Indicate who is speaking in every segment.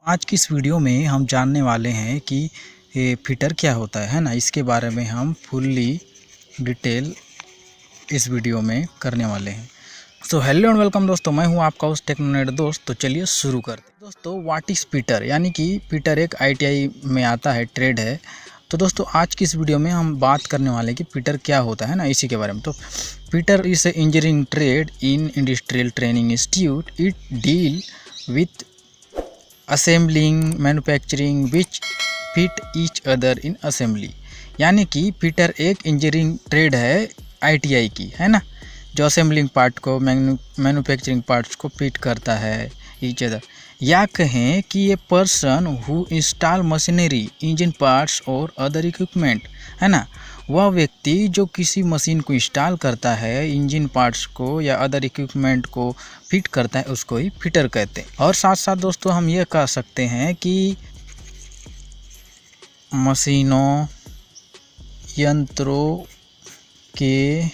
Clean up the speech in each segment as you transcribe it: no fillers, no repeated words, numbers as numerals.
Speaker 1: आज की इस वीडियो में हम जानने वाले हैं कि ये फिटर क्या होता है ना। इसके बारे में हम फुल्ली डिटेल इस वीडियो में करने वाले हैं। सो हेलो एंड वेलकम दोस्तों, मैं हूं आपका उस टेक्नोनेट दोस्त। तो चलिए शुरू करते हैं। दोस्तों व्हाट इज़ फिटर, यानी कि फिटर एक आईटीआई में आता है, ट्रेड है। तो दोस्तों आज की इस वीडियो में हम बात करने वाले हैं कि फिटर क्या होता है ना, इसी के बारे में। तो fitter is a engineering trade in industrial training institute. It deal with assembling manufacturing which fit each other in assembly. यानी कि फिटर एक इंजीनियरिंग ट्रेड है आईटीआई की, है ना, जो असेंबलिंग पार्ट को मैन्युफैक्चरिंग पार्ट्स को फिट करता है ईच अदर। या कहें कि ये person who install machinery, engine parts और अदर इक्विपमेंट, है ना, वह व्यक्ति जो किसी मशीन को इंस्टॉल करता है, इंजन पार्ट्स को या अदर इक्विपमेंट को फिट करता है, उसको ही फिटर कहते हैं। और साथ साथ दोस्तों हम ये कह सकते हैं कि मशीनों, यंत्रों के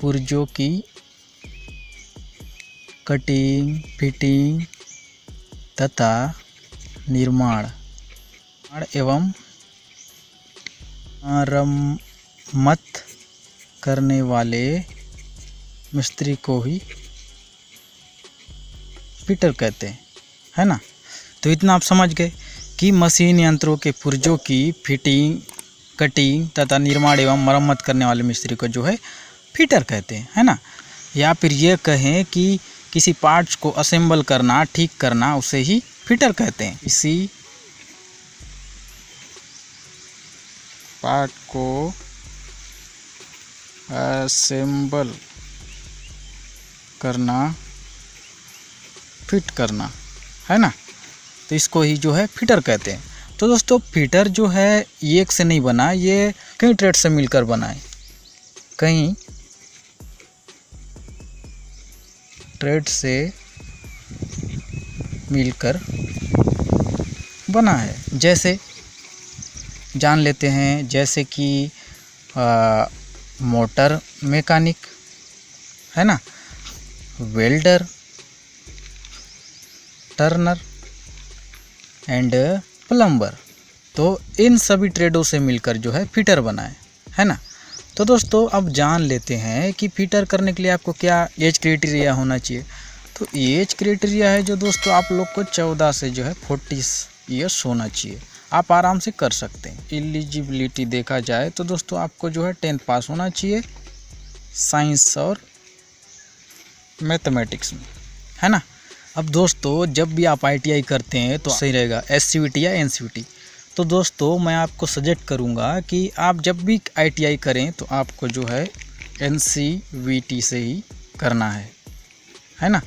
Speaker 1: पुर्जों की कटिंग, फिटिंग तथा निर्माण एवं मरम्मत करने वाले मिस्त्री को ही फिटर कहते हैं, है ना। तो इतना आप समझ गए कि मशीन यंत्रों के पुर्जों की फिटिंग, कटिंग तथा निर्माण एवं मरम्मत करने वाले मिस्त्री को जो है फिटर कहते हैं, है ना। या फिर ये कहें कि किसी पार्ट्स को असेंबल करना, ठीक करना, उसे ही फिटर कहते हैं। इसी पार्ट को असेंबल करना, फिट करना, है ना, तो इसको ही जो है फिटर कहते हैं। तो दोस्तों फिटर जो है ये एक से नहीं बना, ये कई ट्रेड से मिलकर बना है, कई ट्रेड से मिलकर बना है। जैसे जान लेते हैं, जैसे कि मोटर मैकेनिक, है ना, वेल्डर, टर्नर एंड प्लम्बर। तो इन सभी ट्रेडों से मिलकर जो है फिटर बना है ना। तो दोस्तों अब जान लेते हैं कि फिटर करने के लिए आपको क्या एज क्राइटेरिया होना चाहिए। तो एज क्राइटेरिया है जो दोस्तों आप लोग को 14 से जो है 40 ईयर्स होना चाहिए, आप आराम से कर सकते हैं। एलिजिबिलिटी देखा जाए तो दोस्तों आपको जो है 10th पास होना चाहिए साइंस और मैथमेटिक्स में, है ना। अब दोस्तों जब भी आप आईटीआई करते हैं तो सही रहेगा एससीवीटी या एनसीवीटी। तो दोस्तों मैं आपको सजेस्ट करूंगा कि आप जब भी आईटीआई करें तो आपको जो है एनसीवीटी से ही करना है ना।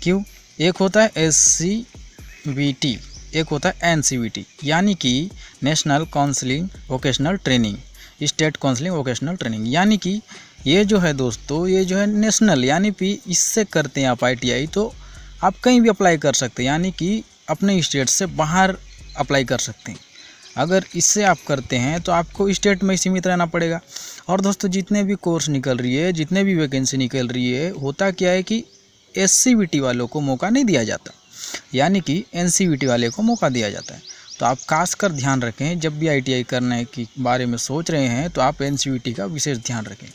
Speaker 1: क्यों? एक होता है एससीवीटी, एक होता है एनसीवीटी, यानी कि national counselling vocational training, state counselling vocational training. यानी कि ये जो है दोस्तों, ये जो है नेशनल, यानी कि इससे करते हैं आप आईटीआई तो आप कहीं भी अप्लाई कर सकते हैं, यानी कि अपने स्टेट से बाहर अप्लाई कर सकते हैं। अगर इससे आप करते हैं तो आपको स्टेट में सीमित रहना पड़ेगा। और दोस्तों जितने भी कोर्स निकल रही है, जितने भी वैकेंसी निकल रही है, होता क्या है कि एससीवीटी वालों को मौका नहीं दिया जाता, यानी कि एनसीवीटी वाले को मौका दिया जाता है। तो आप खासकर ध्यान रखें, जब भी आईटीआई करने के बारे में सोच रहे हैं तो आप एनसीवीटी का विशेष ध्यान रखें।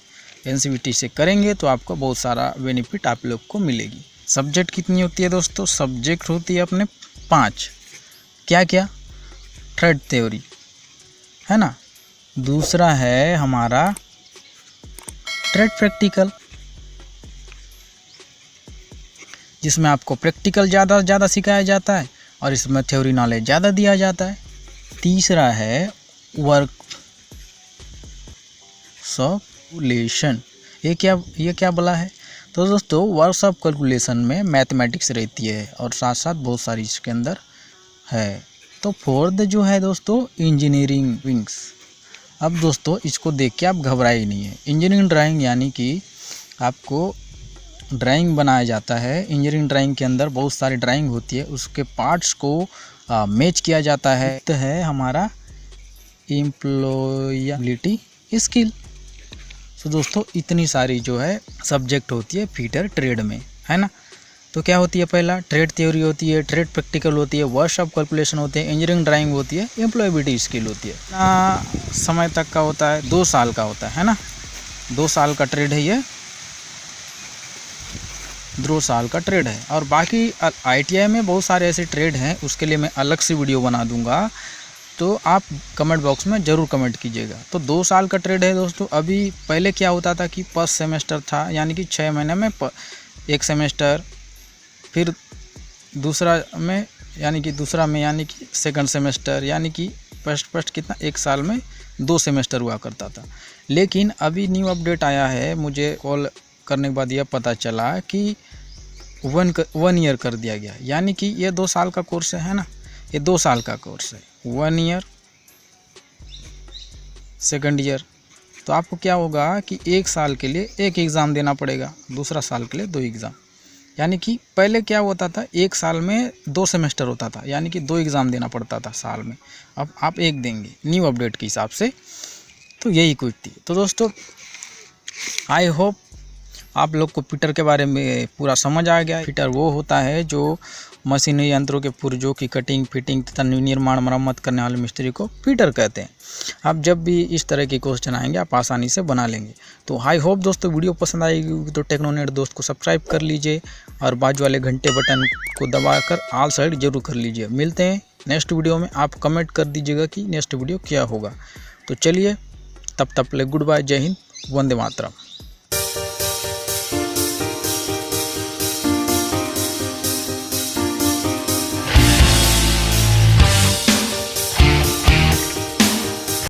Speaker 1: एनसीवीटी से करेंगे तो आपको बहुत सारा बेनिफिट आप लोग को मिलेगी। सब्जेक्ट कितनी होती है दोस्तों? सब्जेक्ट होती है अपने 5। क्या क्या? थ्रेड थ्योरी, है ना, दूसरा है हमारा ट्रेड प्रैक्टिकल, जिसमें आपको प्रैक्टिकल ज़्यादा से ज़्यादा सिखाया जाता है और इसमें थ्योरी नॉलेज ज़्यादा दिया जाता है। तीसरा है वर्कशॉप। ये क्या बोला है? तो दोस्तों वर्कशॉप कैलकुलेशन में मैथमेटिक्स रहती है और साथ साथ बहुत सारी इसके अंदर है। तो फोर्थ जो है दोस्तों इंजीनियरिंग विंग्स। अब दोस्तों इसको देख के आप घबराए नहीं है। इंजीनियरिंग ड्राइंग यानी कि आपको ड्राइंग बनाया जाता है। इंजीनियरिंग ड्राइंग के अंदर बहुत सारी ड्राइंग होती है, उसके पार्ट्स को मैच किया जाता है। तो है हमारा एम्प्लॉयबिलिटी स्किल। तो दोस्तों इतनी सारी जो है सब्जेक्ट होती है फिटर ट्रेड में, है ना। तो क्या होती है, पहला ट्रेड थ्योरी होती है, ट्रेड प्रैक्टिकल होती है, वर्कशॉप कैलकुलेशन होते हैं, इंजीनियरिंग ड्राइंग होती है, एम्प्लॉयबिलिटी स्किल होती है। समय तक का होता है, 2 साल का होता है ना, 2 साल का ट्रेड है ये, 2 साल का ट्रेड है। और बाकी ITI में बहुत सारे ऐसे ट्रेड हैं, उसके लिए मैं अलग से वीडियो बना दूंगा, तो आप कमेंट बॉक्स में ज़रूर कमेंट कीजिएगा। तो 2 साल का ट्रेड है दोस्तों। अभी पहले क्या होता था कि फर्स्ट सेमेस्टर था, यानी कि 6 महीने में 1 सेमेस्टर, फिर दूसरा में यानी कि सेकंड सेमेस्टर, यानी कि फर्स्ट कितना 1 साल में 2 सेमेस्टर हुआ करता था। लेकिन अभी न्यू अपडेट आया है, मुझे कॉल करने के बाद यह पता चला कि 1 ईयर कर दिया गया। यानी कि ये 2 साल का कोर्स है ना, ये 2 साल का कोर्स है, 1 ईयर सेकंड ईयर। तो आपको क्या होगा कि 1 साल के लिए 1 एग्ज़ाम देना पड़ेगा, दूसरा साल के लिए 2 एग्ज़ाम। यानी कि पहले क्या होता था, 1 साल में 2 सेमेस्टर होता था, यानी कि 2 एग्ज़ाम देना पड़ता था साल में। अब आप 1 देंगे न्यू अपडेट के हिसाब से। तो यही कुछ थी। तो दोस्तों आई होप आप लोग को फिटर के बारे में पूरा समझ आ गया। फिटर वो होता है जो मशीनरी यंत्रों के पुर्जों की कटिंग, फिटिंग तथा निर्माण मरम्मत करने वाले मिस्त्री को फिटर कहते हैं। आप जब भी इस तरह के क्वेश्चन आएंगे आप आसानी से बना लेंगे। तो आई होप दोस्तों वीडियो पसंद आएगी तो टेक्नोनेट दोस्त को सब्सक्राइब कर लीजिए और बाजू वाले घंटे बटन को दबाकर ऑल साइड जरूर कर लीजिए। मिलते हैं नेक्स्ट वीडियो में। आप कमेंट कर दीजिएगा कि नेक्स्ट वीडियो क्या होगा। तो चलिए तब तक ले गुड बाय, जय हिंद, वंदे मातरम।